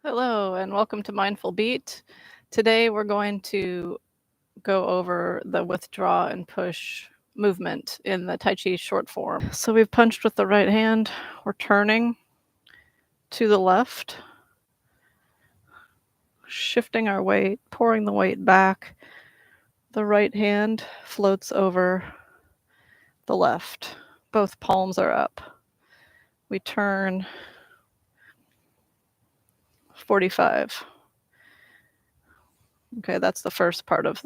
Hello and welcome to Mindful Beat. Today we're going to go over the withdraw and push movement in the Tai Chi Short Form. So we've punched with the right hand, we're turning to the left, shifting our weight, pouring the weight back. The right hand floats over the left. Both palms are up. We turn 45. Okay, that's the first part of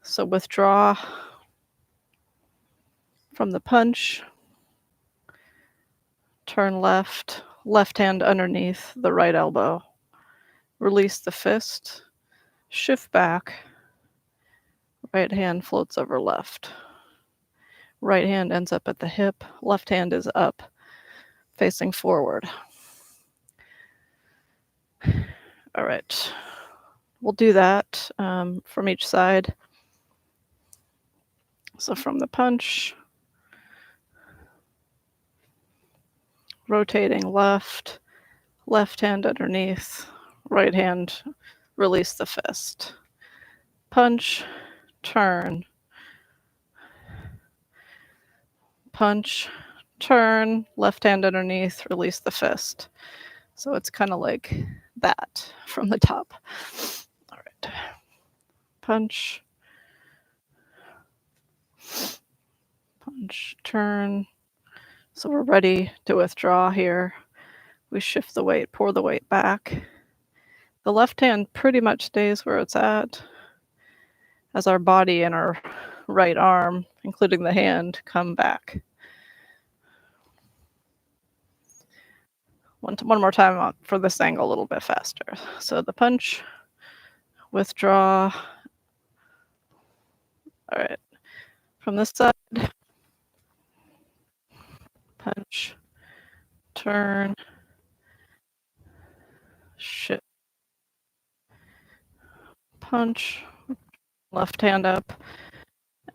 so withdraw from the punch, turn left, left hand underneath the right elbow, release the fist, shift back, right hand floats over left. Right hand ends up at the hip, left hand is up, facing forward. All right, we'll do that from each side. So from the punch, rotating left, left hand underneath, right hand, release the fist. Punch, turn, punch, turn, left hand underneath, release the fist. So it's kind of like that from the top. All right. Punch, punch, turn. So we're ready to withdraw here. We shift the weight, pour the weight back. The left hand pretty much stays where it's at as our body and our right arm, including the hand, come back. One more time for this angle a little bit faster. So the punch, withdraw. All right. From this side, punch, turn, shift, punch, left hand up,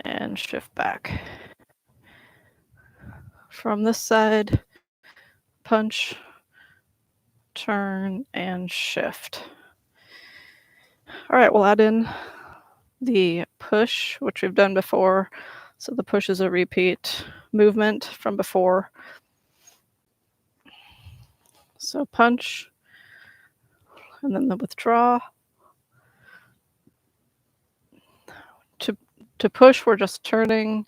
and shift back. From this side, punch, turn, and shift. All right, we'll add in the push, which we've done before. So the push is a repeat movement from before. So punch, and then the withdraw. To push, we're just turning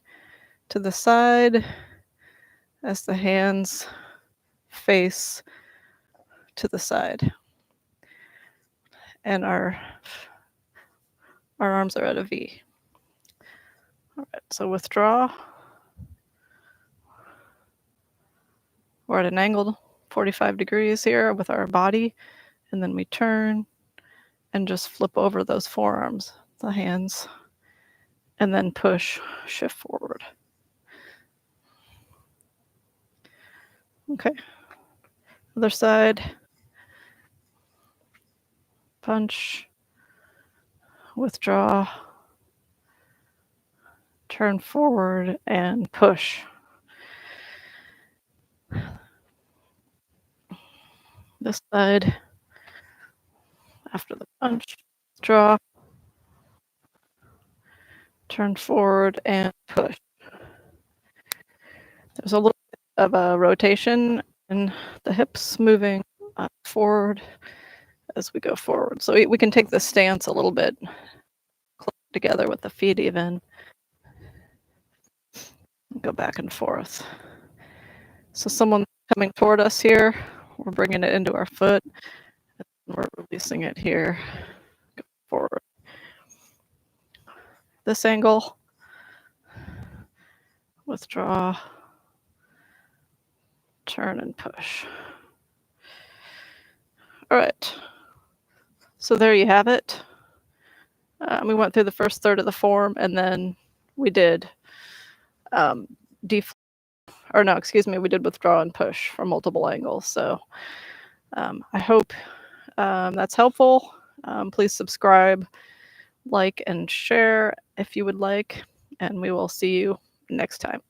to the side as the hands face to the side. And our arms are at a V. All right, so withdraw. We're at an angle 45 degrees here with our body, and then we turn and just flip over those forearms, the hands, and then push, shift forward. Okay, other side, punch, withdraw, turn forward, and push. This side, after the punch, withdraw, turn forward, and push. There's a little bit of a rotation in the hips moving forward as we go forward. So we can take the stance a little bit together with the feet even. Go back and forth. So someone coming toward us here, we're bringing it into our foot, and we're releasing it here, go forward. This angle, withdraw, turn and push. All right, so there you have it. We went through the first third of the form, and then we did we did withdraw and push from multiple angles. So I hope that's helpful. Please subscribe, like, and share if you would like, and we will see you next time.